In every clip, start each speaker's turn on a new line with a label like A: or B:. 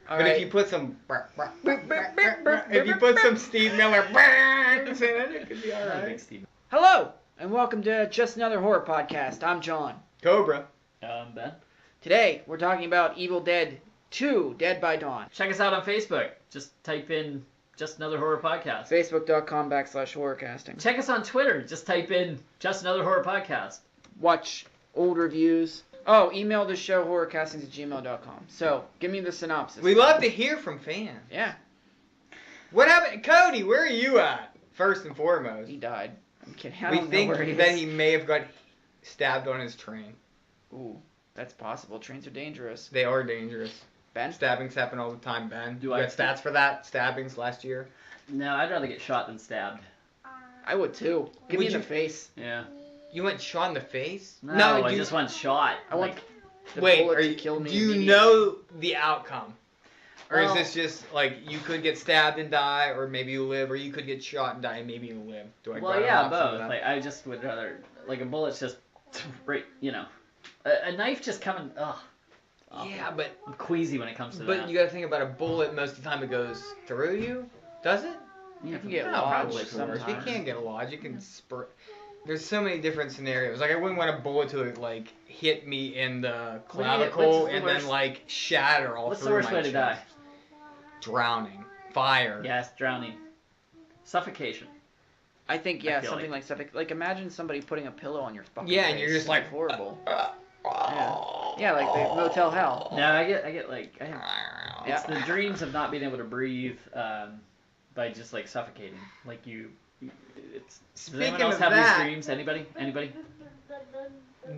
A: But if you put some Steve Miller in it, it could be alright.
B: Hello, and welcome to Just Another Horror Podcast. I'm John.
A: Cobra.
C: Ben.
B: Today, we're talking about Evil Dead 2, Dead by Dawn.
C: Check us out on Facebook. Just type in Just Another Horror Podcast.
B: Facebook.com/horrorcasting.
C: Check us on Twitter. Just type in Just Another Horror Podcast.
B: Watch old reviews. Oh, email the show horrorcastings@gmail.com. So, give me the synopsis.
A: We love to hear from fans.
B: Yeah.
A: What happened? Cody, where are you at? First and foremost.
B: He died. I'm kidding. I
A: We
B: don't know
A: think
B: where he
A: that
B: is.
A: he may have got stabbed on his train.
B: Ooh, that's possible. Trains are dangerous.
A: They are dangerous.
B: Ben?
A: Stabbings happen all the time, Ben.
C: Do
A: you
C: I-
A: got stats for that? Stabbings last year?
C: No, I'd rather get shot than stabbed.
B: I would too. Give me in the face.
C: Yeah.
A: You went shot in the face?
C: No, I just want shot.
B: I want the
A: Wait,
B: bullet to kill me
A: do you
B: immediately.
A: know the outcome? Or
C: Well-
A: is this just like you could get stabbed and die, or maybe you live, or you could get shot and die and maybe you live? Do I
C: Well,
A: grab
C: yeah,
A: an option for
C: both.
A: that?
C: Like, I just would rather, like, a bullet's just right, you know. A knife just coming, ugh. Awful.
A: Yeah, but
C: I'm queasy when it comes to that.
A: you gotta think about a bullet. Most of the time it goes through you. Does it?
C: Yeah,
B: You can get
A: No,
B: lodged
A: probably
B: sometimes.
A: You can't get lodged. You can spur. There's so many different scenarios. Like I wouldn't want a bullet to like hit me in the clavicle
C: what's the
A: and
C: worst-
A: then like shatter all
C: What's the
A: through
C: worst
A: my
C: way to die?
A: chest. Drowning, fire.
C: Yes, drowning. Suffocation.
B: I think,
C: I
B: yeah,
C: feel
B: something like something. Like, imagine somebody putting a pillow on your fucking
A: Yeah,
B: face.
A: and you're just like
B: horrible.
A: Yeah.
B: Yeah, like the Motel Hell.
C: No, I get like, it's the dreams of not being able to breathe by just like suffocating. Like does
A: Speaking
C: anyone else
A: of
C: have
A: that-
C: these dreams? Anybody?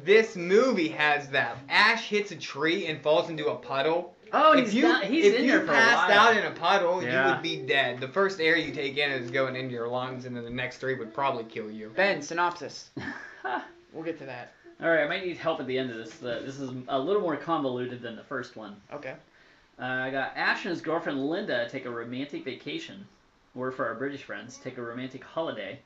A: This movie has that. Ash hits a tree and falls into a puddle.
C: Oh,
A: If you passed out in a puddle,
C: Yeah.
A: you would be dead. The first air you take in is going into your lungs, and then the next three would probably kill you.
B: Ben, synopsis. We'll get to that.
C: All right, I might need help at the end of this. This is a little more convoluted than the first one.
B: Okay.
C: I got Ash and his girlfriend Linda take a romantic vacation, or for our British friends, take a romantic holiday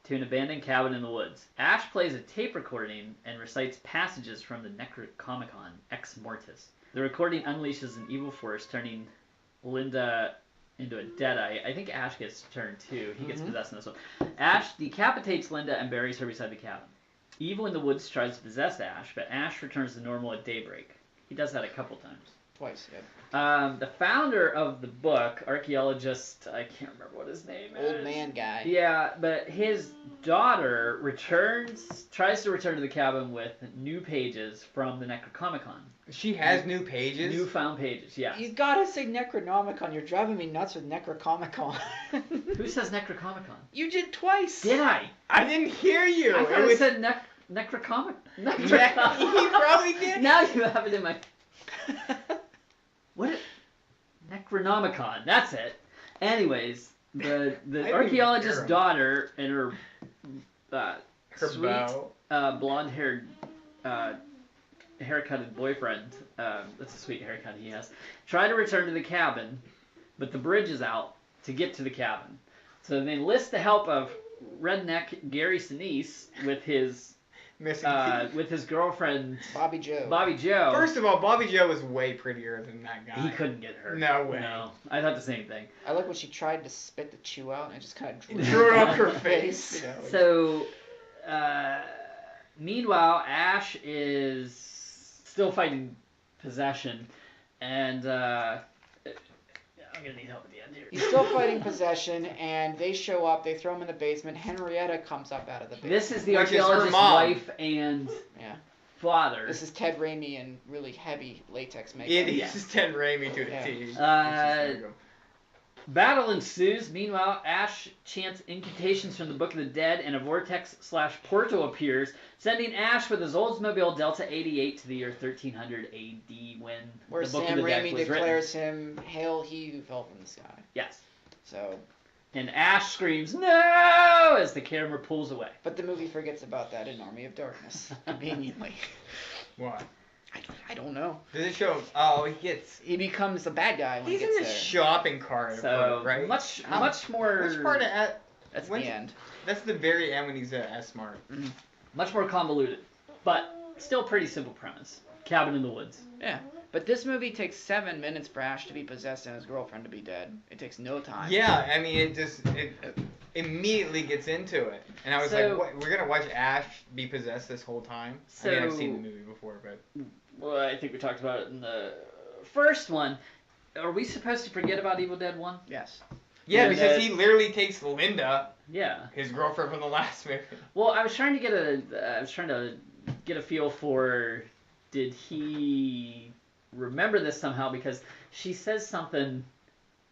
C: to an abandoned cabin in the woods. Ash plays a tape recording and recites passages from the Necronomicon Ex Mortis. The recording unleashes an evil force, turning Linda into a deadite. I think Ash gets turned too. He gets possessed in this one. Ash decapitates Linda and buries her beside the cabin. Evil in the woods tries to possess Ash, but Ash returns to normal at daybreak. He does that a couple times.
B: Twice, yeah.
C: The founder of the book, archaeologist, I can't remember what his name is.
B: Old man guy.
C: Yeah, but his daughter tries to return to the cabin with new pages from the Necronomicon.
A: She has new pages.
C: Newfound pages, yeah.
B: You gotta say Necronomicon. You're driving me nuts with Necrocomicon.
C: Who says Necronomicon?
B: You did twice.
C: Did I?
A: I didn't hear you.
C: I thought
A: It
C: it
A: was.
C: said Necrocomic.
A: Yeah, he probably did.
C: Now you have it in my... What? Necronomicon. That's it. Anyways, the
A: I
C: archaeologist's
A: didn't hear him.
C: daughter and her
A: Her
C: sweet
A: bow.
C: blonde-haired haircutted boyfriend, that's a sweet haircut he has, try to return to the cabin, but the bridge is out to get to the cabin. So they enlist the help of redneck Gary Sinise with his girlfriend
B: Bobby Joe.
C: Bobby Joe.
A: First of all, Bobby Joe was way prettier than that guy.
C: He couldn't get her.
A: No way.
C: No, I thought the same thing.
B: I like when she tried to spit the chew out and it just kind of
A: Drew it up her face.
B: You know,
C: So, meanwhile, Ash is still fighting possession, and I'm gonna need help at the end here.
B: he's still fighting possession, and they show up. They throw him in the basement. Henrietta comes up out of the basement.
C: This is the
A: Which is her
C: archaeologist's
A: mom.
C: wife and
B: Yeah.
C: father.
B: This is Ted Raimi in really heavy latex makeup.
A: It
C: Yeah.
A: is Ted Raimi to
B: Yeah.
A: the T.
C: Battle ensues. Meanwhile, Ash chants incantations from the Book of the Dead, and a vortex/portal appears, sending Ash with his Oldsmobile Delta 88 to the year 1300 AD when
B: Where
C: the Book
B: Sam
C: of the Dead
B: Raimi
C: was
B: declares him, "Hail he who fell from the sky."
C: written. Yes.
B: So,
C: And Ash screams, "No!" as the camera pulls away.
B: but the movie forgets about that in Army of Darkness, conveniently.
A: What?
B: I don't know.
A: Does it show? Oh,
B: He becomes the bad guy when
A: he's
B: he
A: in
B: gets
A: the
B: there.
A: shopping cart,
C: So
A: right?
C: much
A: How-
C: more.
A: Which part of
B: That's
A: when-
B: the end.
A: That's the very end when he's at S-Mart.
C: Much more convoluted, but still pretty simple premise. Cabin in the woods.
B: Yeah. But this movie takes 7 minutes for Ash to be possessed and his girlfriend to be dead. It takes no time.
A: Yeah, I mean, it immediately gets into it. And I was like, what, we're going to watch Ash be possessed this whole time? I mean, I've seen the movie before, but...
C: Well, I think we talked about it in the first one. Are we supposed to forget about Evil Dead 1?
B: Yes.
A: Yeah, because he literally takes Linda, his girlfriend from the last movie.
C: Well, I was trying to get a feel for, did he remember this somehow? Because she says something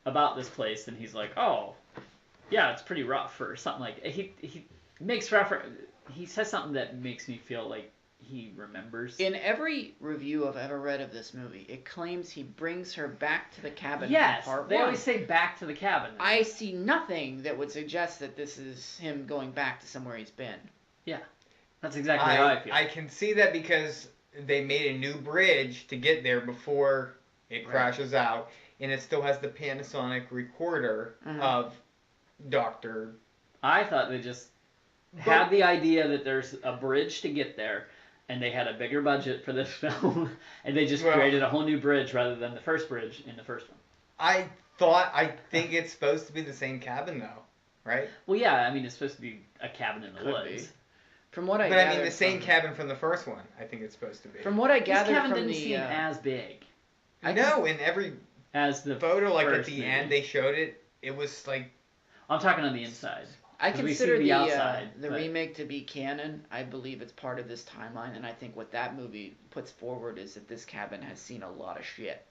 C: about this place, and he's like, oh, yeah, it's pretty rough, or something like. He makes reference. He says something that makes me feel like he remembers.
B: In every review I've ever read of this movie, it claims he brings her back to the cabin
C: Yes,
B: from part
C: they
B: 1.
C: always say back to the cabin.
B: I see nothing that would suggest that this is him going back to somewhere he's been.
C: Yeah, that's exactly how I feel.
A: I can see that because they made a new bridge to get there before it crashes out, and it still has the Panasonic recorder of Dr.
C: I thought they just had the idea that there's a bridge to get there, and they had a bigger budget for this film, and they just created a whole new bridge rather than the first bridge in the first one.
A: I think it's supposed to be the same cabin, though, right?
C: Well, yeah, I mean, it's supposed to be a cabin in the woods.
B: From what I
A: But I mean, the same cabin from the first one, I think it's supposed to be.
B: From what I gathered
C: this cabin
B: from
C: didn't
B: the...
C: seem as big.
A: No, in every
C: as the
A: photo, like at
C: first
A: the
C: movie.
A: end, they showed it. It was like...
C: I'm talking on the inside.
B: I consider
C: the outside,
B: the remake to be canon. I believe it's part of this timeline, and I think what that movie puts forward is that this cabin has seen a lot of shit.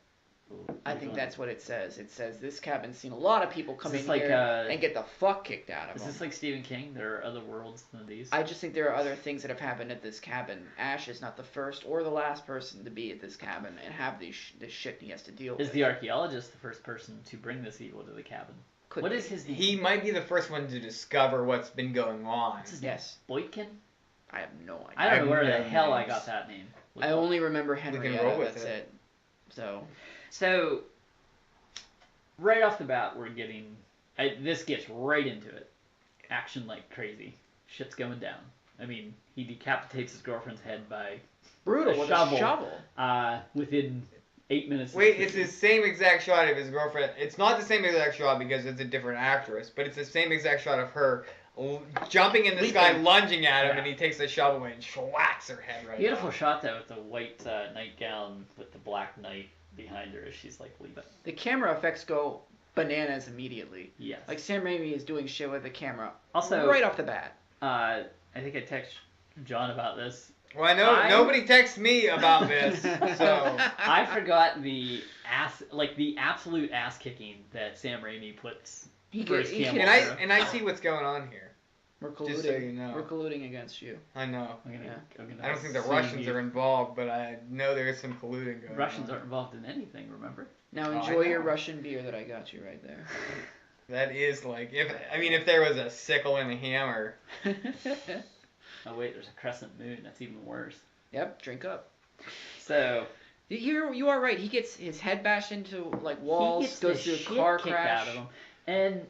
B: I think that's what it says. It says this cabin's seen a lot of people come in here and get the fuck kicked out of them.
C: Is this like Stephen King? There are other worlds than these?
B: I just think there are other things that have happened at this cabin. Ash is not the first or the last person to be at this cabin and have this shit he has to deal with.
C: Is the archaeologist the first person to bring this evil to the cabin? What is his name?
A: He might be the first one to discover what's been going on.
C: What's his name? Boykin?
B: I have no idea.
C: I don't know where the hell I got that name.
B: I only remember Henrietta, that's it.
C: So, right off the bat, we're getting... this gets right into it. Action like crazy. Shit's going down. I mean, he decapitates his girlfriend's head by
B: brutal
C: a shovel. Within 8 minutes.
A: Wait, it's the same exact shot of his girlfriend. It's not the same exact shot because it's a different actress, but it's the same exact shot of her jumping in the sky, lunging at him, and he takes the shovel and schwacks her head right
C: Beautiful
A: off.
C: shot, though, with the white nightgown with the black knight behind her as she's, like, leaving.
B: The camera effects go bananas immediately.
C: Yes.
B: Like, Sam Raimi is doing shit with the camera
C: also,
B: right off the bat.
C: I think I texted John about this.
A: Well, I know nobody texts me about this, so...
C: I forgot the absolute ass kicking that Sam Raimi puts Bruce Campbell through.
A: And I see what's going on here.
B: We're colluding.
A: Just so you know.
B: We're colluding against you.
A: I know.
C: I
A: I don't think the Russians are involved, but I know there is some colluding going on.
C: Russians aren't involved in anything, remember?
B: Now enjoy your Russian beer that I got you right there.
A: That is like, if there was a sickle and a hammer.
C: Oh wait, there's a crescent moon. That's even worse.
B: Yep, drink up.
C: So
B: you are right. He gets his head bashed into like walls.
C: He gets
B: goes through a car crash.
C: Out of him. And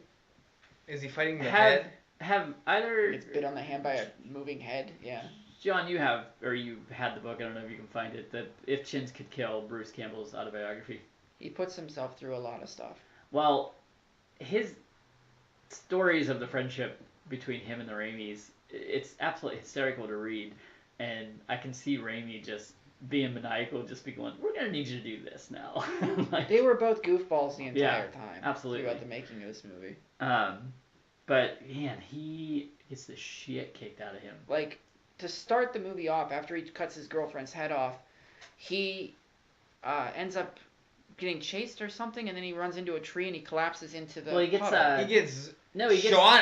A: is he fighting the head?
C: Have either
B: it's bit on the hand by a moving head? Yeah.
C: John, you had the book. I don't know if you can find it. That If Chins Could Kill, Bruce Campbell's autobiography.
B: He puts himself through a lot of stuff.
C: Well, his stories of the friendship between him and the Raimis, it's absolutely hysterical to read, and I can see Raimi just being maniacal, just be going, "We're gonna need you to do this now."
B: Like, they were both goofballs the entire time.
C: Absolutely.
B: Throughout the making of this movie.
C: But man, he gets the shit kicked out of him.
B: Like, to start the movie off, after he cuts his girlfriend's head off, he ends up getting chased or something, and then he runs into a tree and he collapses into the
A: he gets shot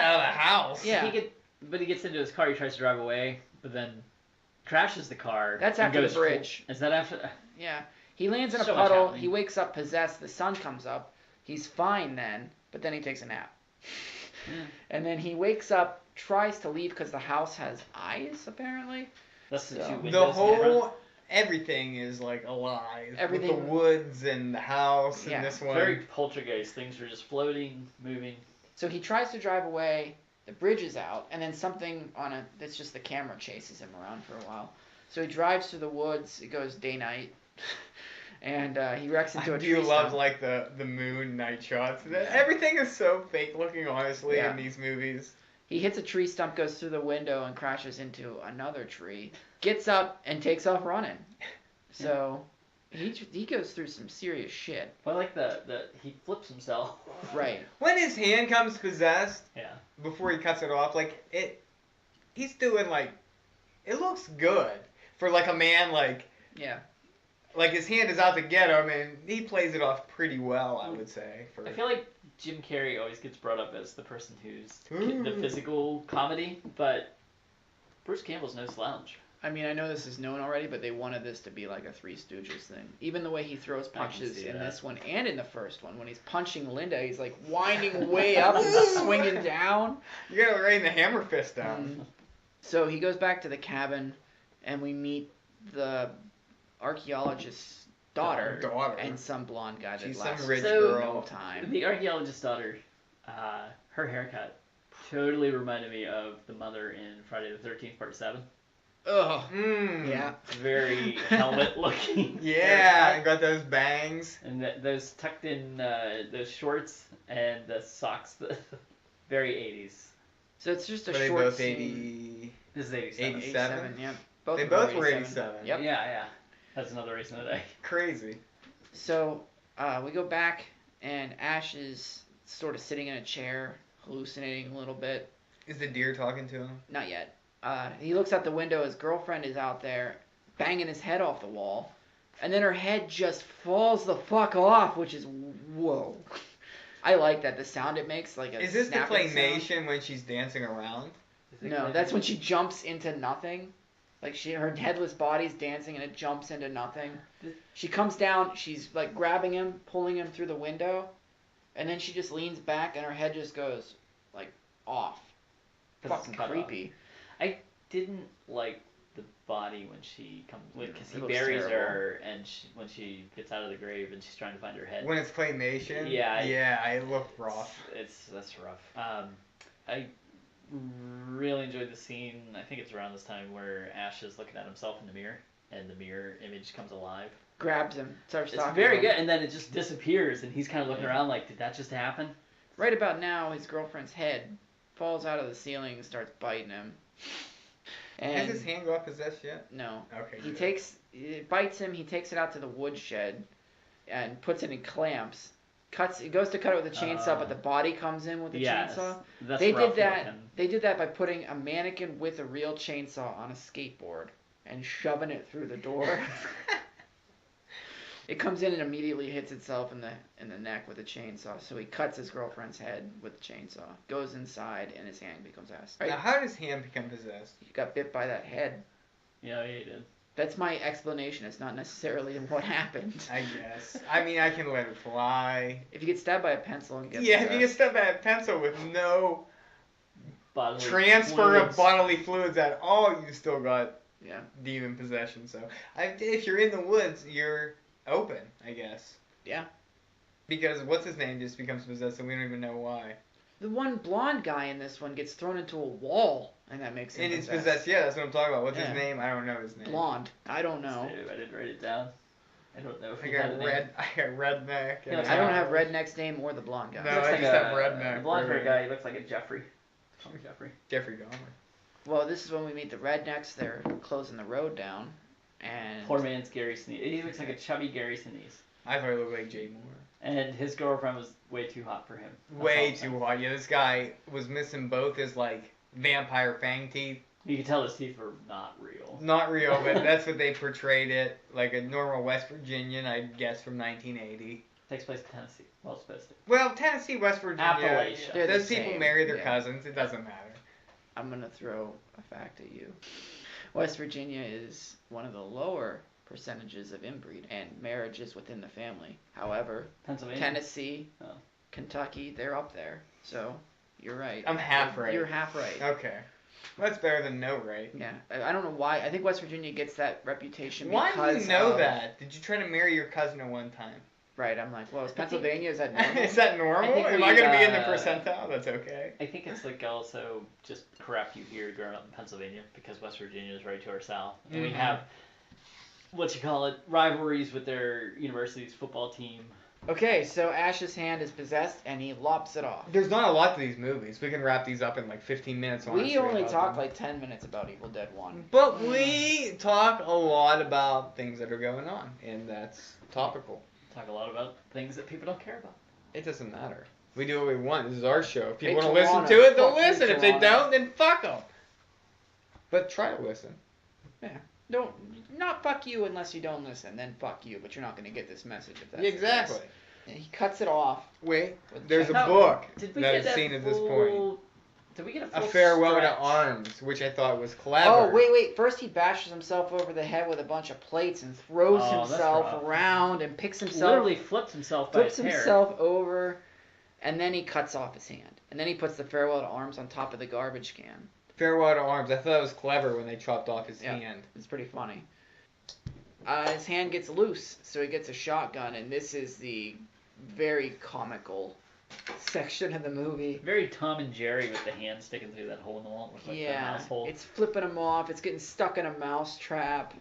A: out of the house.
C: Yeah. He gets into his car. He tries to drive away, but then crashes the car.
B: That's after the bridge.
C: Is that after?
B: Yeah. He lands in a puddle. He wakes up possessed. The sun comes up. He's fine then, but then he takes a nap. Yeah. And then he wakes up, tries to leave because the house has eyes, apparently.
C: That's the two windows.
A: The whole everything is like alive. Everything, with the woods and the house and this one.
C: Very poltergeist. Things are just floating, moving.
B: So he tries to drive away. The bridge is out, and then something on it. That's just the camera chases him around for a while. So he drives through the woods. It goes day night, And he wrecks into
A: I
B: a
A: do
B: tree
A: love
B: stump.
A: like the moon night shots.
B: Yeah.
A: Everything is so fake looking, honestly,
B: Yeah.
A: in these movies.
B: He hits a tree stump, goes through the window, and crashes into another tree. Gets up and takes off running. So he goes through some serious shit.
C: But I like the he flips himself.
B: Right.
A: When his hand comes possessed,
C: Yeah.
A: before he cuts it off, like he's doing like, it looks good for like a man
B: Yeah.
A: like his hand is out to get him, and he plays it off pretty well, I would say.
C: I feel like Jim Carrey always gets brought up as the person who's the
A: Ooh.
C: physical comedy, but Bruce Campbell's no slouch.
B: I mean, I know this is known already, but they wanted this to be like a Three Stooges thing. Even the way he throws punches
C: see
B: in
C: that.
B: this one and in the first one, when he's punching Linda, he's like winding way up and swinging down.
A: You gotta rain the hammer fist down.
B: So he goes back to the cabin, and we meet the archaeologist's daughter and some blonde guy that
A: She's
B: lasts
A: some rich
B: no
A: girl.
B: time.
C: The archaeologist's daughter, her haircut totally reminded me of the mother in Friday the 13th Part 7.
B: Ugh.
A: Yeah.
C: Very helmet looking.
A: Yeah,
C: haircut.
A: got those bangs.
C: And those tucked in those shorts and the socks, very 80s.
B: So it's just a
A: Were they
B: short
A: both
B: scene.
A: 80?
C: This is 87.
A: 87?
B: Yeah.
A: They both were 87.
B: Yep.
C: Yeah. That's another reason today.
A: Crazy.
B: So we go back, and Ash is sort of sitting in a chair, hallucinating a little bit.
A: Is the deer talking to him?
B: Not yet. He looks out the window. His girlfriend is out there banging his head off the wall. And then her head just falls the fuck off, which is, whoa. I like that. The sound it makes, like a
A: Is this the
B: snapping sound.
A: claymation when she's dancing around?
B: No, that's when she jumps into nothing. Like her headless body's dancing and it jumps into nothing. She comes down, she's like grabbing him, pulling him through the window, and then she just leans back and her head just goes like off. Fucking creepy.
C: I didn't like the body when she comes, because he
B: It looks
C: buries
B: terrible.
C: her, and when she gets out of the grave and she's trying to find her head.
A: When it's claymation?
C: Yeah.
A: Yeah, it looked rough.
C: That's rough. I really enjoyed the scene. I think it's around this time where Ash is looking at himself in the mirror, and the mirror image comes alive.
B: Grabs him, starts
C: It's
B: talking
C: very
B: to him.
C: good, and then it just disappears, and he's kind of looking around like, did that just happen?
B: Right about now, his girlfriend's head falls out of the ceiling and starts biting him. And
A: Has his hand got possessed yet?
B: no.
A: Okay.
B: It bites him, he takes it out to the woodshed and puts it in clamps. It goes to cut it with a chainsaw, but the body comes in with the chainsaw.
C: That's
B: They
C: rough
B: did that.
C: looking.
B: They did that by putting a mannequin with a real chainsaw on a skateboard and shoving it through the door. It comes in and immediately hits itself in the neck with a chainsaw. So he cuts his girlfriend's head with the chainsaw. Goes inside and his hand becomes ass. Right?
A: Now, how does his hand become possessed?
B: He got bit by that head.
C: Yeah, he did.
B: That's my explanation. It's not necessarily what happened.
A: I guess. I mean, I can let it fly.
B: If you get stabbed by a pencil and get
A: Yeah, if you get
B: possessed,
A: stabbed by a pencil with no
C: Bodily
A: transfer of
C: fluids.
A: bodily fluids at all, you still got
B: yeah.
A: demon possession. So, if you're in the woods, you're open, I guess.
B: Yeah.
A: Because what's his name just becomes possessed, and we don't even know why.
B: The one blonde guy in this one gets thrown into a wall, and that makes him
A: And he's
B: possessed.
A: possessed. Yeah, that's what I'm talking about. What's
B: Yeah.
A: his name? I don't know his name.
B: Blonde. I don't know.
C: I didn't write it down. I don't know if
A: I
C: he had
A: got
C: a name.
A: red. I got redneck.
C: Yeah,
B: I don't have Redneck's name or the blonde guy.
A: No,
C: He looks
A: I
C: like
A: just have
C: a
A: redneck.
C: blonde hair guy. He looks like a Jeffrey. Call me Jeffrey.
A: Jeffrey Dahmer.
B: Well, this is when we meet the rednecks. They're closing the road down, and
C: Poor man's Gary Sinise. He looks like a chubby Gary Sinise.
A: I thought he looked like Jay Moore.
C: And his girlfriend was way too hot for him. That's all
A: Way
C: I'm saying.
A: too hot. Yeah, this guy was missing both his like vampire fang teeth.
C: You could tell his teeth were not real.
A: Not real, but that's what they portrayed it like a normal West Virginian, I guess, from 1980.
C: Takes place in Tennessee. Well, it's supposed to.
A: Well, Tennessee, West Virginia.
C: Appalachia.
B: They're the
A: Those people
B: same,
A: marry their
B: yeah.
A: cousins. It doesn't matter.
B: I'm gonna throw a fact at you. West Virginia is one of the lower percentages of inbreed and marriages within the family. However,
C: Pennsylvania.
B: Tennessee,
C: Oh.
B: Kentucky, they're up there. So you're right.
A: I'm half right.
B: You're half right.
A: Okay. Well, that's better than no right.
B: Yeah, I don't know why. I think West Virginia gets that reputation
A: Why
B: because
A: do you know
B: of,
A: that? Did you try to marry your cousin at one time?
B: Right, I'm like, well, is Pennsylvania, is that normal?
A: Is that normal?
C: I think
A: Am I
C: we,
A: going to be in the percentile? That's okay.
C: I think it's like also just crap you hear growing up in Pennsylvania because West Virginia is right to our south. And we
A: Mhm.
C: have rivalries with their university's football team.
B: Okay, so Ash's hand is possessed and he lops it off.
A: There's not a lot to these movies. We can wrap these up in like 15 minutes.
B: We only
A: about
B: talked
A: them.
B: like 10 minutes about Evil Dead 1.
A: But we talk a lot about things that are going on, and that's topical.
C: Talk a lot about things that people don't care about.
A: It doesn't matter. We do what we want. This is our show. If people
B: Hey,
A: want to listen
B: Toronto.
A: to it, they'll
B: Fuck you,
A: listen. If they
B: Toronto.
A: don't, then fuck them. But try to listen.
B: Don't, not fuck you unless you don't listen, then fuck you, but you're not going to get this message if that's
A: Exactly.
B: the case. And he cuts it off.
A: Wait, there's a
C: Now,
A: book
C: Did we
A: that
C: get
A: is
C: that
A: seen at this
C: full-
A: point.
C: Did we get a
A: A
C: full
A: farewell
C: stretch?
A: to arms, which I thought was clever.
B: Oh, wait. First he bashes himself over the head with a bunch of plates and throws
C: Oh, that's
B: himself
C: rough.
B: around and picks himself,
C: Literally flips himself by
B: flips
C: his hair.
B: himself over, and then he cuts off his hand. And then he puts the farewell to arms on top of the garbage can.
A: Farewell to arms. I thought it was clever when they chopped off his
B: Yeah.
A: hand.
B: It's pretty funny. His hand gets loose, so he gets a shotgun, and this is the very comical section of the movie.
C: Very Tom and Jerry with the hand sticking through that hole in the wall. With like the
B: Yeah,
C: mouse hole.
B: it's flipping him off. It's getting stuck in a mouse trap.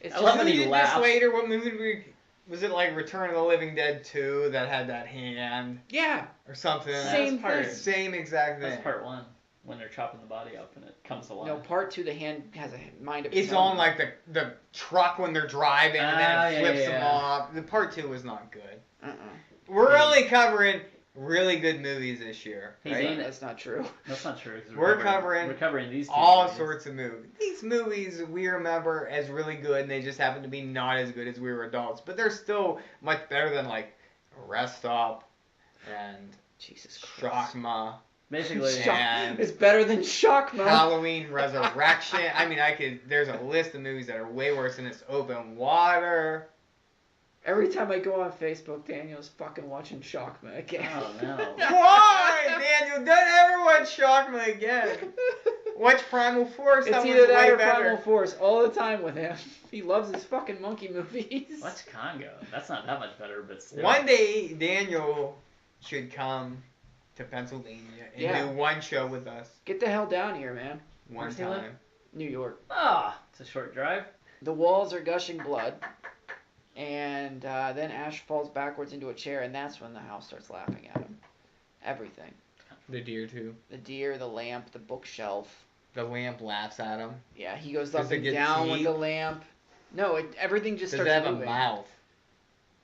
B: It's
C: I love
B: just,
C: when
A: we
C: he
A: did this
C: laughs.
A: later. What movie was it? Like Return of the Living Dead 2 that had that hand
B: yeah,
A: or something?
B: Same
C: That's part,
B: thing.
A: Same exact thing.
C: That's part one, when they're chopping the body up and it comes to life.
B: no, part 2, the hand has a mind of its
A: It's
B: own.
A: on like the truck when they're driving, and
C: Ah,
A: then it flips them
C: yeah.
A: off. The part 2 was not good.
B: Uh-uh.
A: We're only covering really good movies this year.
C: He's
A: right?
C: ain't it.
B: That's not true.
C: That's not true. 'Cause
A: We're
C: we're covering these two
A: All
C: movies.
A: sorts of movies. These movies we remember as really good, and they just happen to be not as good as we were adults. But they're still much better than like Rest Stop and
B: Jesus Christ.
A: Shockma,
C: Basically,
B: Shock-
A: and
B: It's better than Shockma.
A: Halloween Resurrection. I mean, there's a list of movies that are way worse than this. Open Water.
B: Every time I go on Facebook, Daniel's fucking watching Shockma again.
C: Oh no.
A: Why, Daniel? Don't ever watch Shockma again. Watch Primal Force.
B: It's
A: That
B: either
A: one's
B: that
A: way
B: or
A: better.
B: Primal Force all the time with him. He loves his fucking monkey movies.
C: What's Congo? That's not that much better, but still.
A: One day, Daniel should come to Pennsylvania and
B: Yeah.
A: do one show with us.
B: Get the hell down here, man.
A: One
C: Where's he live?
A: time.
B: New York.
C: Ah, it's a short drive.
B: The walls are gushing blood. And then Ash falls backwards into a chair, and that's when the house starts laughing at him. Everything.
A: The deer, too.
B: The deer, the lamp, the bookshelf.
A: The lamp laughs at him.
B: Yeah, he goes
A: Does
B: up
A: it
B: and
A: get
B: down with
A: teeth?
B: the lamp. No, everything just
A: Does
B: starts
A: it have a
B: moving.
A: mouth?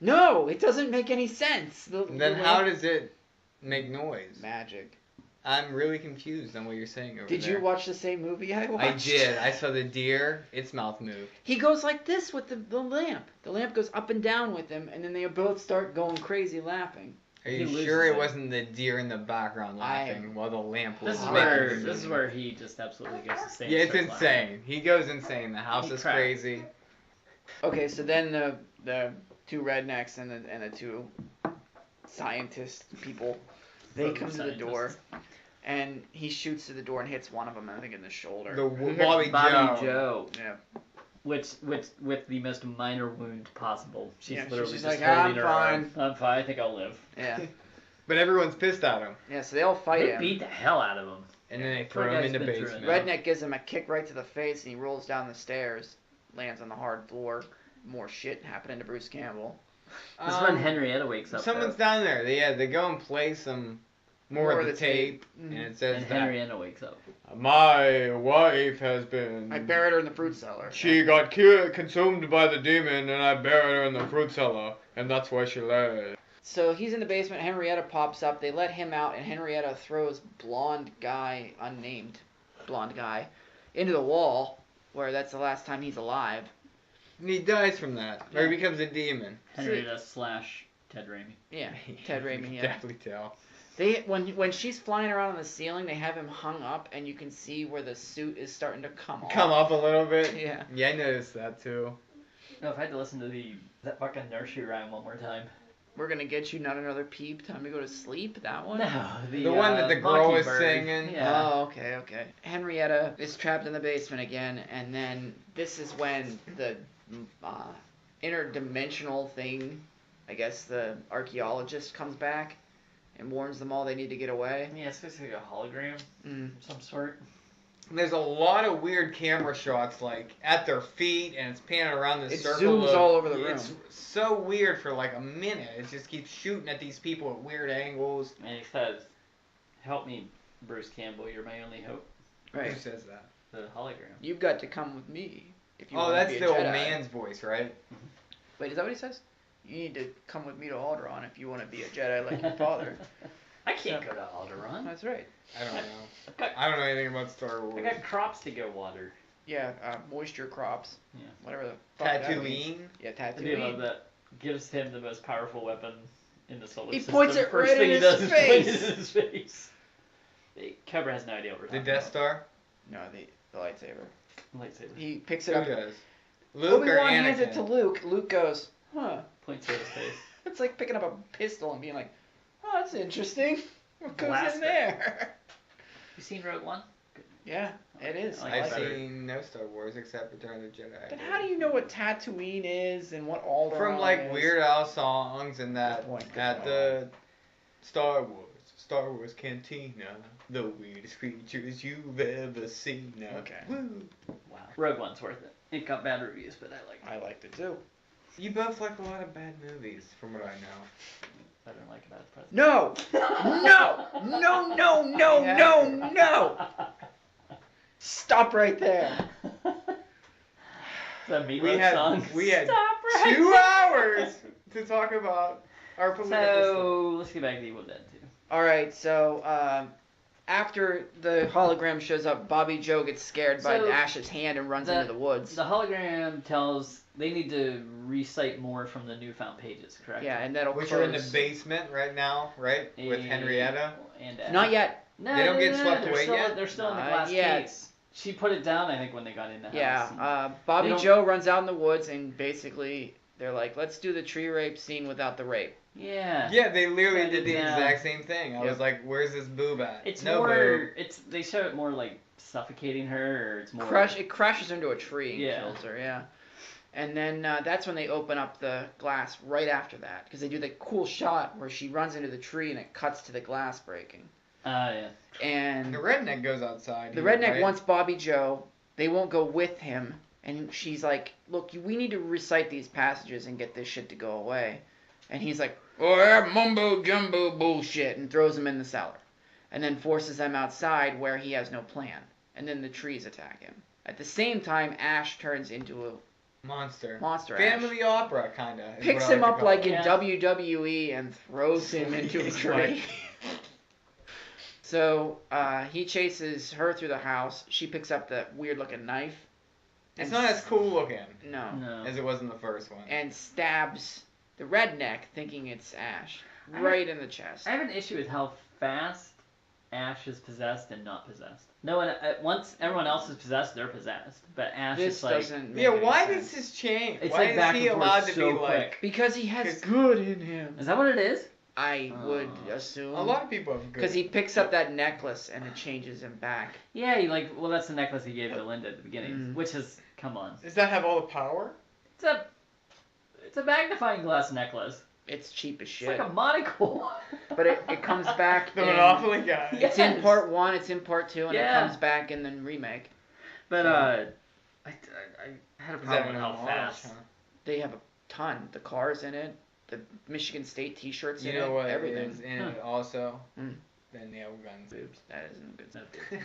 B: No, it doesn't make any sense.
A: Then how does it make noise?
B: Magic.
A: I'm really confused on what you're saying over
B: Did
A: there.
B: you watch the same movie I watched?
A: I did. I saw the deer. Its mouth moved.
B: He goes like this with the lamp. The lamp goes up and down with him, and then they both start going crazy laughing.
A: Are
C: He
A: you
C: loses
A: sure it
C: it.
A: wasn't the deer in the background laughing while the lamp was
C: This is
A: making
C: where
A: the
C: this is
A: movie?
C: where he just absolutely goes insane.
A: Yeah, it's
C: Starts laughing.
A: insane. He goes insane. The house
C: He
A: is
C: cracked.
A: crazy.
B: Okay, so then the two rednecks and the two scientist people, they come to the door, and he shoots through the door and hits one of them, I think, in the shoulder.
A: The
C: He hits
A: Bobby
C: Bobby
A: Joe.
C: Joe.
B: Yeah.
C: With the most minor wound possible. She's
B: Yeah, she's
C: literally
B: just
C: just
B: like,
C: holding
B: "I'm
C: her
B: fine."
C: arm. I'm fine. I think I'll live.
B: Yeah.
A: But everyone's pissed at him.
B: Yeah, so they all fight
C: They
B: him.
C: beat the hell out of him.
A: And then they
C: Poor
A: throw him
C: guy's
A: in the
C: been through
A: basement.
C: enough.
B: Redneck gives him a kick right to the face, and he rolls down the stairs, lands on the hard floor. More shit happening to Bruce Campbell.
C: This is when Henrietta wakes up.
A: Someone's
C: though.
A: down there. They go and play some more of the tape,
B: Mhm.
A: and it says
C: And
A: that
C: Henrietta wakes up.
A: my wife has been.
B: I buried her in the fruit cellar.
A: She got consumed by the demon, and I buried her in the fruit cellar, and that's why she lay.
B: So he's in the basement. Henrietta pops up. They let him out, and Henrietta throws unnamed blonde guy, into the wall, where that's the last time he's alive.
A: And he dies from that, or he
B: Yeah.
A: becomes a demon.
C: Henrietta / Ted Raimi.
B: Yeah, Ted
A: You
B: Raimi.
A: can
B: Yeah.
A: definitely tell.
B: They when she's flying around on the ceiling, they have him hung up, and you can see where the suit is starting to come off.
A: Come up a little bit.
B: Yeah.
A: Yeah, I noticed that too.
C: No, if I had to listen to that fucking nursery rhyme one more time.
B: We're gonna get you not another peep. Time to go to sleep. That one.
C: No,
A: The one that the girl was
C: Mockingbird.
A: singing.
C: Yeah.
B: Oh, okay. Henrietta is trapped in the basement again, and then this is when the interdimensional thing, I guess the archaeologist comes back and warns them all they need to get away.
C: Yeah, it's basically a hologram
B: Mm.
C: of some sort.
A: There's a lot of weird camera shots, like at their feet, and it's panning around this
B: It
A: circle.
B: zooms all over the room.
A: It's so weird for like a minute. It just keeps shooting at these people at weird angles.
C: And he says, "Help me, Bruce Campbell. You're my only hope."
B: Right.
A: Who says that?
C: The hologram.
B: You've got to come with me if you
A: Oh,
B: want
A: that's
B: to be a
A: the old
B: Jedi.
A: man's voice, right?
B: Wait, is that what he says? You need to come with me to Alderaan if you want to be a Jedi like your father.
C: I can't go to Alderaan.
B: That's right.
A: I don't know. I don't know anything about Star
C: I
A: Wars.
C: got crops to go water.
B: Yeah, moisture crops.
C: Yeah.
B: Whatever the fuck that means.
A: Tatooine.
B: Yeah,
C: I do love
B: Tatooine.
C: that. Gives him the most powerful weapon in the solar
B: He
C: system.
B: points it
C: First
B: right
C: thing
B: in
C: he does
B: his
C: is point
B: face.
C: it in his face. Cobra has no idea what we're
A: The
C: talking
A: Death
C: about.
A: Star.
B: No, the lightsaber.
C: Lightsaber.
B: He picks
A: Who
B: it up.
A: does? Luke or
B: Obi-Wan
A: Anakin?
B: hands it to Luke. Luke goes, huh.
C: Points to his face.
B: It's like picking up a pistol and being like, oh, that's interesting. What goes
C: Blast
B: in
C: it.
B: there?
C: You seen Rogue One?
B: Yeah, it is.
C: I like
A: I've
C: that better.
A: seen no Star Wars except Return of the Jedi.
B: But how do you know what Tatooine is and what Alderaan
A: From like
B: is?
A: Weird Al songs and that
B: Good point, good
A: at
B: point.
A: the Star Wars Cantina, the weirdest creatures you've ever seen.
B: Okay.
A: Woo.
C: Wow. Rogue One's worth it. It got bad reviews, but I like it.
B: I liked it too.
A: You both like a lot of bad movies, from what I know.
C: I don't like it as president.
B: No! No! No, no, no, no, no! Stop right there.
C: That Meatloaf song.
A: We had
C: Stop right
A: 2
C: there.
A: hours to talk about our political stuff.
C: So let's get back to Evil Dead 2.
B: Alright, so after the hologram shows up, Bobby Joe gets scared by
C: So,
B: Ash's hand and runs into the woods.
C: The hologram tells they need to recite more from the newfound pages, correct?
B: Yeah, and that'll
A: Which
B: close.
A: are in the basement right now, right? With Henrietta.
C: And
B: Not yet.
C: No,
A: They don't
C: no,
A: get
C: no,
A: swept
C: they're
A: away
C: still,
A: yet?
C: They're still in the
B: Not
C: glass
B: yet.
C: case. She put it down, I think, when they got in the house.
B: Yeah, Bobby
C: They don't-
B: Joe runs out in the woods and basically they're like, let's do the tree rape scene without the rape.
C: Yeah.
A: Yeah, they literally
C: Shut
A: did
C: it
A: the
C: down.
A: exact same thing. I
B: Yep.
A: was like, "Where's this boob at?"
C: It's
A: no
C: more.
A: boob.
C: It's they show it more like suffocating her, or it's more.
B: It crashes into a tree and
C: Yeah.
B: kills her, yeah. And then that's when they open up the glass right after that because they do the cool shot where she runs into the tree and it cuts to the glass breaking.
C: Yeah.
B: And
A: The redneck goes outside.
B: the
A: here,
B: redneck
A: right?
B: wants Bobby Joe. They won't go with him. And she's like, look, we need to recite these passages and get this shit to go away. And he's like, oh, that mumbo jumbo bullshit, and throws them in the cellar. And then forces them outside where he has no plan. And then the trees attack him. At the same time, Ash turns into a
A: monster.
B: monster.
A: Family opera, kinda. is
B: Picks
A: what I
B: him
A: like
B: up
A: to call
B: like
A: it.
B: in
C: Yeah.
B: WWE and throws him into a
A: It's
B: tree. So he chases her through the house. She picks up the weird looking knife.
A: It's not as cool looking
B: No.
C: No.
A: as it was in the first one.
B: And stabs the redneck, thinking it's Ash, right in the chest.
C: I have an issue with how fast Ash is possessed and not possessed. No one. Once everyone else is possessed, they're possessed. But Ash
B: This
C: is like.
B: doesn't make
A: Yeah,
B: any
A: why
B: sense.
A: does this change?
C: It's
A: Why
C: like
A: is
C: back
A: he
C: and forth
A: allowed to
C: so
A: be
C: quick.
A: like?
B: Because he has
A: 'Cause-
B: good in him.
C: Is that what it is?
B: I would
C: Oh.
B: assume.
A: A lot of people have good.
B: Because he picks up that necklace and it changes him back.
C: Yeah, you like. Well, that's the necklace he gave to Linda at the beginning,
B: Mm.
C: which is. Come on.
A: Does that have all the power?
C: It's a magnifying glass necklace.
B: It's cheap as
C: It's
B: shit.
C: like a monocle.
B: But it comes back.
A: The
B: in,
A: Monopoly guy.
C: Yeah.
B: It's in
C: Yes.
B: part 1, it's in part 2, and
C: Yeah.
B: it comes back in the remake.
C: But I had a
A: Is that
C: problem with
A: an
C: how
A: homage,
C: fast.
A: huh?
B: They have a ton. The cars in it, the Michigan State T-shirts
A: You
B: in
A: know
B: it,
A: what
B: everything.
A: is in it also?
B: Mm.
A: The nail guns.
B: Boobs. That isn't good.
C: No.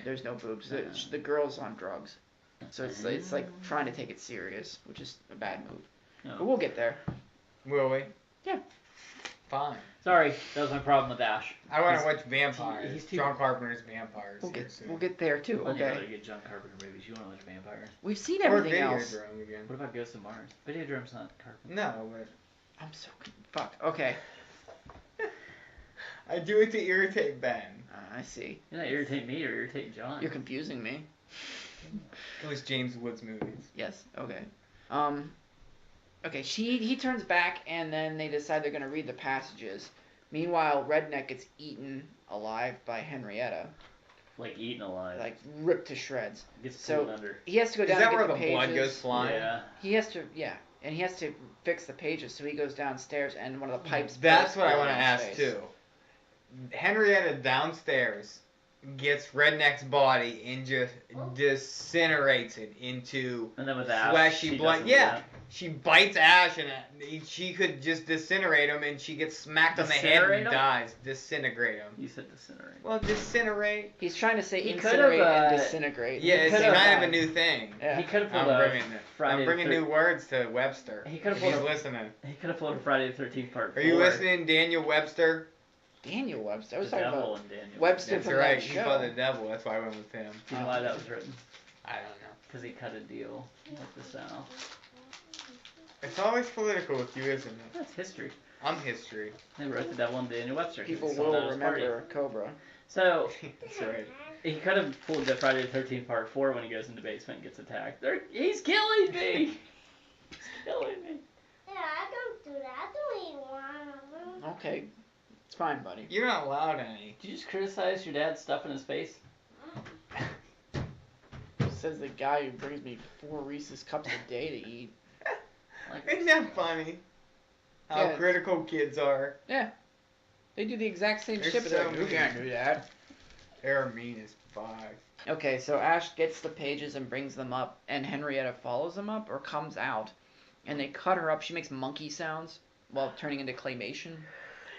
B: There's no boobs. The girl's on drugs. So it's like trying to take it serious, which is a bad move.
C: No.
B: But we'll get there.
A: Will we?
B: Yeah.
A: Fine.
C: Sorry, that was my problem with Ash.
A: I want to
C: He's-
A: watch Vampires.
C: he's too-
A: John Carpenter's Vampires.
B: We'll
A: here
B: get
A: soon.
B: we'll get there too.
C: I need to
B: Okay.
C: get John Carpenter movies. You want to watch Vampires?
B: We've seen
A: Or
B: everything else.
A: Videodrome again.
C: What about Ghost of Mars? Videodrome's not Carpenter.
A: No, but
B: I'm so fucked. Okay.
A: I do it to irritate Ben.
B: I see.
C: You're not irritate me or irritate John.
B: You're confusing me.
A: It was James Woods movies.
B: Yes. Okay. Okay. He turns back, and then they decide they're gonna read the passages. Meanwhile, Redneck gets eaten alive by Henrietta,
C: Like eaten alive.
B: like ripped to shreds.
C: Gets
B: so-
C: pulled under.
B: He has to go
A: Is
B: down
A: that
B: and
A: where
B: get
A: the
B: the pages.
A: blood goes flying?
C: Yeah.
B: He has to, and he has to fix the pages. So he goes downstairs, and one of the pipes.
A: That's
B: bursts
A: what I want to
B: in his
A: ask
B: face.
A: too. Henrietta downstairs gets Redneck's body and just disintegrates it into
C: And then with Ash,
A: fleshy
C: she
A: blood.
C: doesn't do
A: Yeah.
C: that.
A: She bites Ash and she could just disintegrate him, and she gets smacked on the head
C: Disintegrate
A: and
C: him?
A: dies. Disintegrate him.
C: You said disintegrate.
A: Well, disintegrate.
B: He's trying to say
C: He
B: incinerate
C: could've,
B: and disintegrate.
A: Yeah, it's
C: could've-
A: kind of a new thing.
B: Yeah.
C: He could have pulled
A: I'm
C: a
A: bringing
C: Friday.
A: I'm bringing
C: the
A: new words to Webster.
C: He could've
A: if he's
C: pulled a-
A: listening.
C: He could have pulled a Friday the 13th part.
A: Are you
C: 4.
A: listening, Daniel Webster?
B: Daniel Webster. I was
C: The
B: talking
C: devil
B: about
C: and Daniel.
B: Webster
A: That's
B: from
A: right.
B: that
A: He
B: show.
A: fought the devil. That's why I went with him.
C: Do you know why that was written?
A: I don't know.
C: Because he cut a deal with the South.
A: It's always political with you, isn't it?
C: That's history.
A: I'm history.
C: They wrote the devil and Daniel Webster. 'cause
B: People
C: he sold out
B: will
C: his party.
B: remember Cobra.
C: So
A: That's right.
C: he could have pulled the Friday the 13th part 4 when he goes in the basement and gets attacked. He's killing me. He's killing me.
D: Yeah, I don't do that. I don't eat one of them.
B: Okay. It's fine, buddy.
A: You're not allowed any.
C: Did you just criticize your dad's stuff in his face?
B: Says the guy who brings me 4 Reese's cups a day to eat.
C: Like,
A: Isn't that funny? How
B: Yeah.
A: critical kids are.
B: Yeah. They do the exact same
A: They're
B: shit, but
A: so
B: they're like, you
A: mean.
B: can't do that.
A: They're mean as fuck.
B: Okay, so Ash gets the pages and brings them up, and Henrietta follows them up or comes out, and they cut her up. She makes monkey sounds while turning into claymation.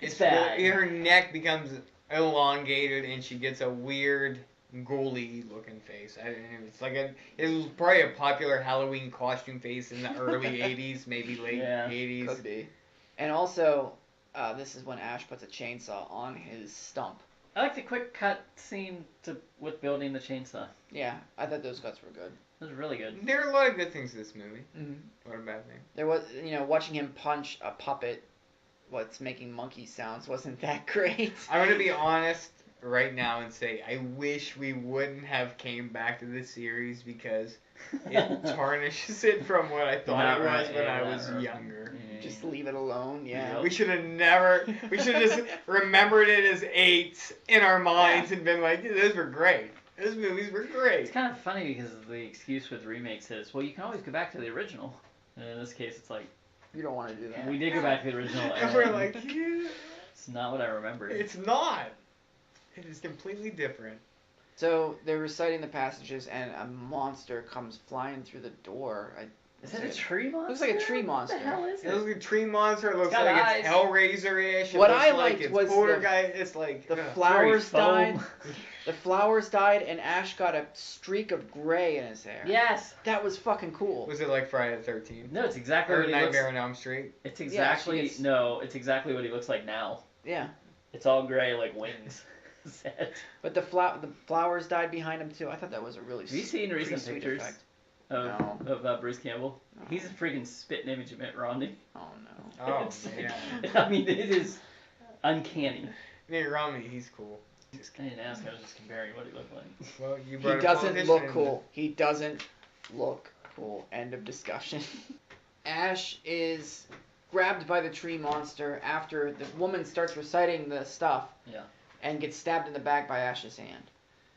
C: It's bad.
A: Her neck becomes elongated, and she gets a weird, ghouly looking face. It's like it was probably a popular Halloween costume face in the early '80s, maybe late
C: Yeah,
A: '80s.
B: Could be. And also, this is when Ash puts a chainsaw on his stump.
C: I like the quick cut scene with building the chainsaw.
B: Yeah, I thought those cuts were good.
C: It was really good.
A: There are a lot of good things in this movie.
B: Mm-hmm.
A: What a bad thing.
B: There was, watching him punch a puppet, what's making monkey sounds, wasn't that great.
A: I'm gonna be honest right now and say I wish we wouldn't have came back to this series because it tarnishes it from what I thought
C: Not
A: it was
C: right,
A: when
C: yeah,
A: I
C: not
A: was
C: right.
A: younger.
B: Just leave it alone, yeah.
A: We should have never. We should have just remembered it as 8 in our minds and been like, "Those were great. Those movies were
C: It's
A: great."
C: kind of funny because the excuse with remakes is, well, you can always go back to the original. And in this case, it's like,
B: You don't want to do that.
C: we did go back to the original,
A: And we're
C: and
A: like, yeah,
C: it's not what I remembered.
A: it's not. It is completely different.
B: So they're reciting the passages, and a monster comes flying through the door.
C: Is that a tree monster?
B: Looks like a tree monster.
C: What the hell is
A: It looks
C: it?
A: like a tree monster. It looks
C: got
A: like
C: eyes.
A: it's Hellraiser-ish. It
B: What
A: looks
B: I
A: like
B: liked
A: it's
B: was
A: Poltergeist. It's like
B: The
A: ugh.
B: flowers
C: foam.
B: died. The flowers died, and Ash got a streak of gray in his hair.
C: Yes.
B: That was fucking cool.
A: Was it like Friday the 13th?
C: No, it's exactly
A: Or
C: what he looks.
A: Nightmare on Elm Street?
C: It's
B: Yeah,
C: exactly
B: she gets-
C: no. It's exactly what he looks like now.
B: Yeah.
C: It's all gray like wings. Set.
B: But the flowers died behind him too. I thought that was a really
C: Have you seen
B: pretty
C: recent
B: sweet
C: pictures
B: effect.
C: of Bruce Campbell?
B: No.
C: He's a freaking spitting image of Mitt Romney.
B: Oh no.
A: Oh,
C: It's like-
A: yeah.
C: I mean, it is uncanny.
A: Mitt Romney, he's cool.
C: I didn't ask. I was just comparing what he looked like.
A: Well, you
B: He
A: brought a
B: doesn't
A: politician
B: look
A: in
B: cool. He doesn't look cool. End of discussion. Ash is grabbed by the tree monster after the woman starts reciting the stuff.
C: Yeah.
B: And gets stabbed in the back by Ash's hand.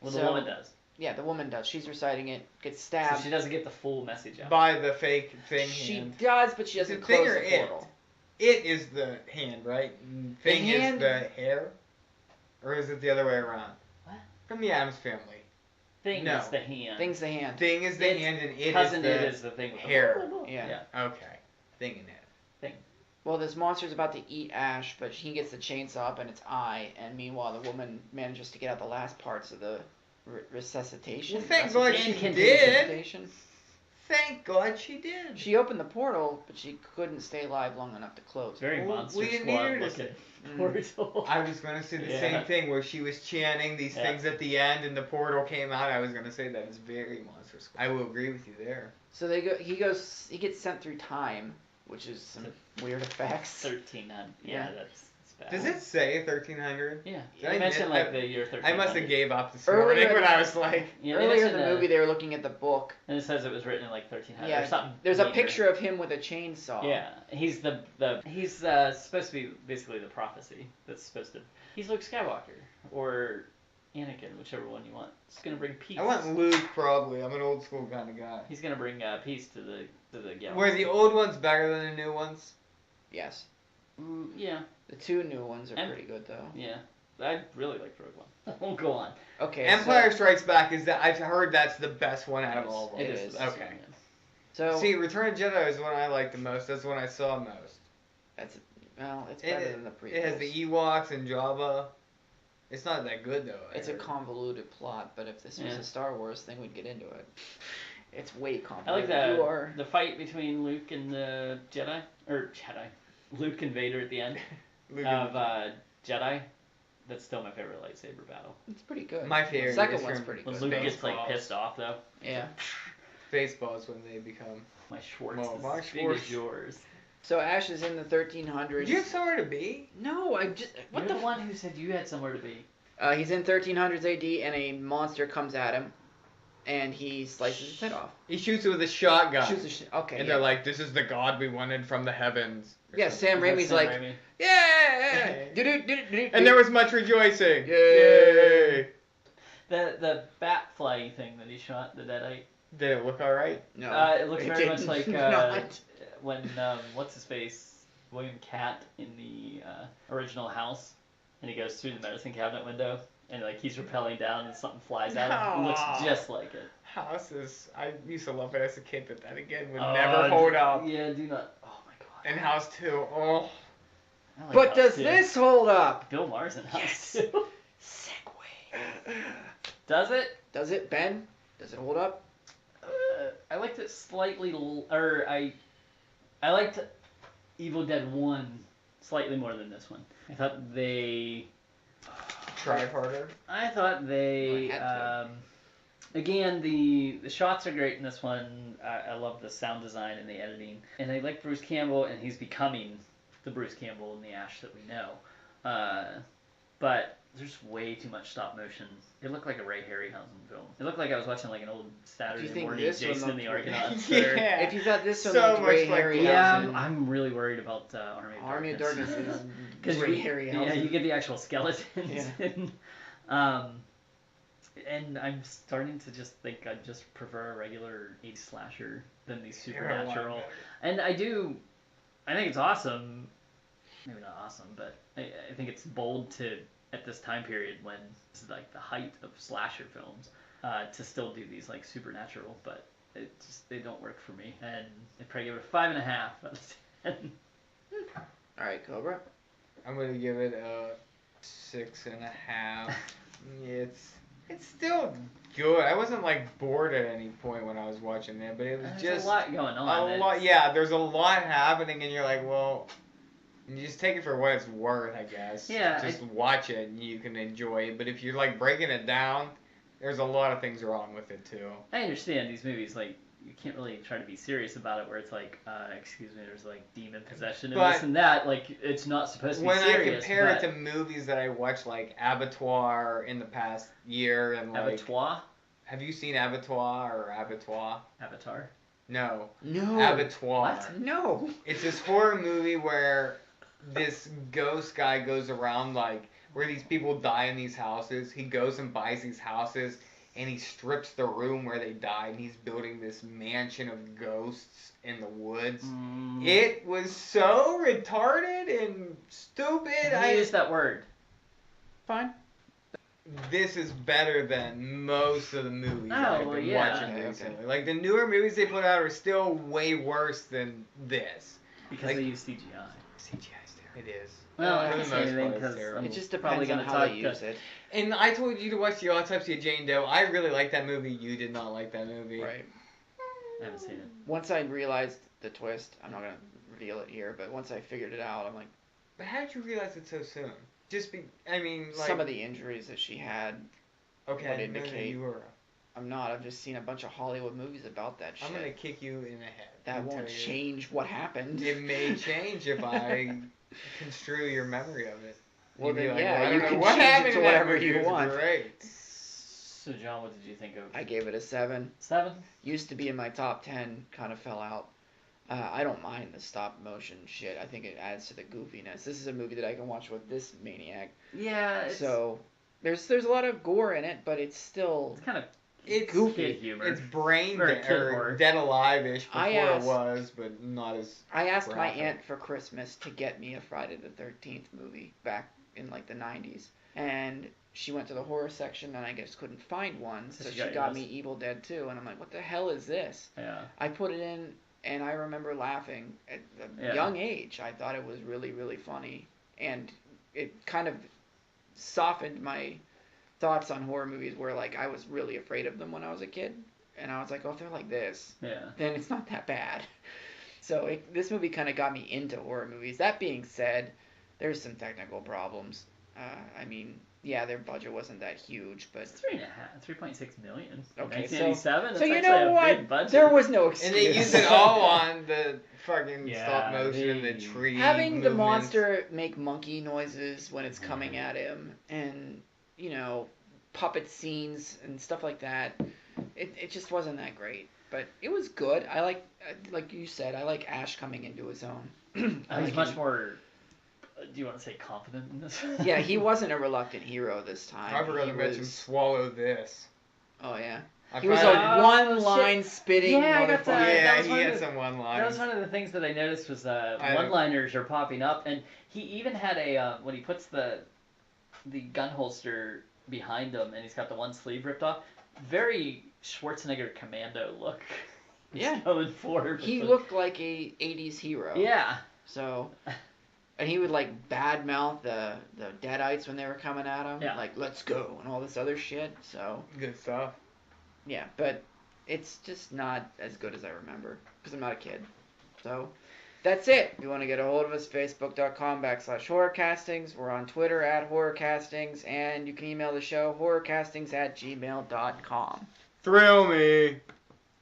C: Well,
B: So-
C: the woman does.
B: Yeah, the woman does. She's reciting it, gets
C: So
B: stabbed.
C: she doesn't get the full message out.
A: By the fake thing
B: She
A: hand.
B: does, but she
A: Is
B: doesn't
A: it thing
B: close
A: or
B: the
A: it?
B: portal.
A: It is the hand, right? Thing
B: hand-
A: is the hair? Or is it the other way around?
C: What?
A: From the Addams Family.
C: Thing
A: No.
C: is the hand.
B: Thing's the hand.
A: Thing is the
C: It's
A: hand and it
C: Cousin
A: is
C: it
A: the
C: is the thing with
A: hair.
C: The
B: Yeah.
A: Okay. Thing and it.
B: Well, this monster's about to eat Ash, but he gets the chainsaw up in its eye, and meanwhile the woman manages to get out the last parts of the resuscitation.
A: Well, thank God she
C: Resuscitation.
A: did.
B: Resuscitation.
A: Thank God she did.
B: She opened the portal, but she couldn't stay alive long enough to close.
C: It's very
A: Well,
C: Monster
A: we didn't need
C: Squad
A: her to
C: looking.
B: Mm.
C: Portal.
A: I was gonna say the
C: Yeah.
A: same thing where she was chanting these
C: Yeah.
A: things at the end and the portal came out. I was gonna say that is very Monster Squad. I will agree with you there.
B: So he gets sent through time, which is some weird effects.
C: 1300. Yeah,
B: Yeah.
C: that's bad.
A: Does it say 1300?
C: Yeah.
A: Did
C: They
A: I
C: mentioned
A: miss-
C: like the year 1300.
A: I must have gave up this
B: Earlier
A: morning when
B: than-
A: I was like,
C: Yeah, they
B: Earlier in
C: mentioned
B: the movie, they were looking at the book.
C: and it says it was written in like 1300
B: Yeah,
C: or something.
B: there's a
C: later.
B: picture of him with a chainsaw.
C: Yeah, he's he's supposed to be basically the prophecy that's supposed to. He's Luke Skywalker or Anakin, whichever one you want. He's gonna bring peace.
A: I want Luke probably. I'm an old school kind of guy.
C: He's gonna bring peace to the galaxy.
A: Were the old ones better than the new ones?
B: Yes.
C: Yeah,
B: The two new ones are
C: And-
B: pretty good though.
C: yeah. I really liked Rogue One. We'll go on.
B: Okay.
A: Empire
B: so,
A: Strikes Back is that I've heard that's the best one out of all of them.
B: It is.
C: the best
A: Okay.
C: one, yeah.
B: So
A: See, Return of the Jedi is the one I like the most. That's the one I saw most.
B: it's better than the prequels.
A: It has the Ewoks and Jabba. It's not that good though.
B: It's a convoluted plot, but if this was a Star Wars thing, we'd get into it. It's way complicated.
C: I like the fight between Luke and the Luke and Vader at the end of Jedi. That's still my favorite lightsaber battle.
B: It's pretty good.
A: My favorite.
B: Second one's pretty
C: When
B: good.
C: Luke gets like pissed off though.
B: Yeah.
A: Spaceballs when they become.
C: My Schwartz.
A: My
C: This
A: Schwartz.
C: is yours.
B: So Ash is in the 1300s.
A: Do you have somewhere to be?
B: No, I just. What
C: You're
B: the?
C: the one who said you had somewhere to be.
B: He's in 1300s AD, and a monster comes at him, and he slices his head off.
A: He shoots it with a shotgun.
B: Okay.
A: And
B: yeah.
A: they're like, "This is the God we wanted from the heavens." or
B: Yeah,
A: something.
B: Sam Raimi's
C: Sam
B: like,
C: Raimi?
B: yeah. Do-do-do-do-do.
A: And there was much rejoicing.
B: Yay.
C: The bat flying thing that he shot, the Deadite.
A: Did it look alright?
B: No.
C: It looks very much
B: didn't.
C: like
B: Not.
C: when what's his face, William Catt in the original House, and he goes through the medicine cabinet window, and like he's rappelling down, and something flies out. It looks
A: Aw.
C: just like it.
A: Houses. I used to love it as a kid, but that again would never hold up.
C: Yeah, do not. Oh my god.
A: And House 2. Oh.
C: I like
B: But
C: House
B: does
C: too.
B: this hold up?
C: Bill Maher's in House
B: Yes.
C: too.
B: Segway.
C: Does it?
B: Does it, Ben? Does it hold up?
C: I liked it slightly, or I liked Evil Dead 1 slightly more than this one. I thought they
A: Try harder.
C: Again, the shots are great in this one. I love the sound design and the editing, and I like Bruce Campbell, and he's becoming the Bruce Campbell and the Ash that we know. But there's way too much stop motion. It looked like a Ray Harryhausen film. It looked like I was watching like an old Saturday
B: think
C: morning
B: this one
C: Jason and the
B: looked-
C: Argonauts.
A: Yeah.
B: If you thought this one
A: So
B: looked
A: much
B: Ray
A: like
B: Harryhausen,
C: Yeah, I'm really worried about
B: Army of Darkness is
C: Because
B: Ray Harryhausen.
C: yeah, you get the actual skeletons.
B: Yeah.
C: And I'm starting to just think I just prefer a regular 80s slasher than these
A: You're a lot
C: supernatural.
A: better.
C: And I think it's awesome. Maybe not awesome, but I think it's bold to, at this time period when it's like the height of slasher films, to still do these like supernatural, but they don't work for me. And I probably give it a 5.5 out of 10.
B: Alright, Cobra.
A: I'm gonna give it a 6.5. It's still good. I wasn't like bored at any point when I was watching it, but it was
C: There's
A: just
C: a lot going on.
A: a lot. Yeah, there's a lot happening, and you're like, well, you just take it for what it's worth, I guess.
C: Yeah,
A: Just watch it, and you can enjoy it. But if you're like breaking it down, there's a lot of things wrong with it too.
C: I understand these movies, like, you can't really try to be serious about it where it's like, excuse me, there's like demon possession and
A: But
C: this and that. Like, it's not supposed to be
A: When
C: serious.
A: I compare
C: but
A: it to movies that I watched, like Abattoir in the past year, and like,
C: Abattoir?
A: have you seen Abattoir or Abattoir?
C: Avatar?
A: No,
B: No.
A: Abattoir.
C: What?
B: No.
A: It's this horror movie where this ghost guy goes around like where these people die in these houses. He goes and buys these houses and he strips the room where they died and he's building this mansion of ghosts in the woods. It was so retarded and stupid.
C: I use that word.
B: Fine.
A: This is better than most of the movies I've
C: well,
A: been
C: yeah.
A: watching
B: Okay,
A: recently.
B: okay.
A: Like the newer movies they put out are still way worse than this.
C: Because
A: Like-
C: they use CGI.
A: CGI's terrible. It is.
C: Well,
A: For
C: I
A: the
C: can't say
A: most
C: anything
A: part, it's
C: because
A: terrible.
C: I'm
B: It just
C: probably
B: depends on
C: going to
B: how
C: talk
B: they
C: to...
B: use it.
A: And I told you to watch the Autopsy of Jane Doe. I really liked that movie. You did not like that movie.
B: Right.
C: I haven't seen it.
B: Once I realized the twist, I'm not gonna reveal it here, but once I figured it out, I'm like,
A: But how did you realize it so soon? I mean, like...
B: some of the injuries that she had.
A: Okay,
B: would
A: I didn't know that
B: indicate-
A: you were...
B: I'm not. I've just seen a bunch of Hollywood movies about that shit.
A: I'm gonna kick you in the head.
B: That
A: and
B: won't
A: tell you.
B: change what happened.
A: It may change if I construe your memory of it.
B: Well,
A: You'd be
B: then,
A: like,
B: yeah,
A: well, I
B: you
A: don't know
B: can
A: what
B: change it
A: happened
B: to
A: in that
B: whatever
A: movie.
B: you
A: It was
B: want.
A: Great.
C: So, John, what did you think of
B: I gave it a 7.
C: 7?
B: Used to be in my top 10, kind of fell out. I don't mind the stop motion shit. I think it adds to the goofiness. This is a movie that I can watch with this maniac.
C: Yeah,
B: So there's a lot of gore in it, but it's still
C: it's kind of
A: It's
B: goofy.
C: kid humor.
A: It's brain
C: Or kid
A: or
C: horror.
A: Dead Alive-ish before
B: I
A: it
B: asked-
A: was, but not as...
B: I asked my
A: graphic.
B: aunt for Christmas to get me a Friday the 13th movie back in like the 90s, and she went to the horror section and I guess couldn't find one, so
C: So
B: she
C: she got
B: got
C: yours.
B: me Evil Dead 2, and I'm like, what the hell is this?
C: Yeah.
B: I put it in, and I remember laughing at a
C: Yeah.
B: young age. I thought it was really, really funny, and it kind of softened my thoughts on horror movies, where like I was really afraid of them when I was a kid, and I was like, oh, if they're like this,
C: Yeah.
B: then it's not that bad. So this movie kind of got me into horror movies. That being said, there's some technical problems. I mean, yeah, their budget wasn't that huge, but
C: It's 3.6 million.
B: Okay,
C: 1987.
B: so
C: That's
B: you
C: actually
B: know
C: a
B: what?
C: big budget.
B: There was no excuse.
A: And they used it all on the fucking
C: Yeah,
A: stop motion and the
C: they-
A: tree
B: Having the
A: movements.
B: monster make monkey noises when it's coming at him, and you know, puppet scenes and stuff like that, it just wasn't that great. But it was good. I like you said, I like Ash coming into his own.
C: I was
B: like
C: much
B: him.
C: more. Do you want to say confident in this?
B: Yeah, he wasn't a reluctant hero this time.
A: I forgot
B: He
A: to mention
B: was-
A: swallow this.
B: Oh yeah.
A: I
B: He was
A: found-
B: a
C: Oh,
B: one-line spitting
C: Yeah, I got
B: motherfucker.
C: that.
A: yeah,
C: was
A: he
C: one of
A: had
C: the-
A: some one
C: That was
A: lines.
C: one of the things that I noticed was
A: I-
C: one-liners are popping up, and he even had a when he puts the gun holster behind him, and he's got the one sleeve ripped off. Very Schwarzenegger Commando look.
B: Yeah.
C: Going forward.
B: He
C: with
B: looked like a 80s hero.
C: the- Yeah.
B: So, and he would like badmouth the Deadites when they were coming at him,
C: Yeah.
B: like "Let's go" and all this other shit. So
A: Good stuff.
B: yeah, but it's just not as good as I remember because I'm not a kid. So that's it. If you want to get a hold of us, facebook.com/horrorcastings. We're on Twitter @horrorcastings, and you can email the show horrorcastings@gmail.com.
A: Thrill me.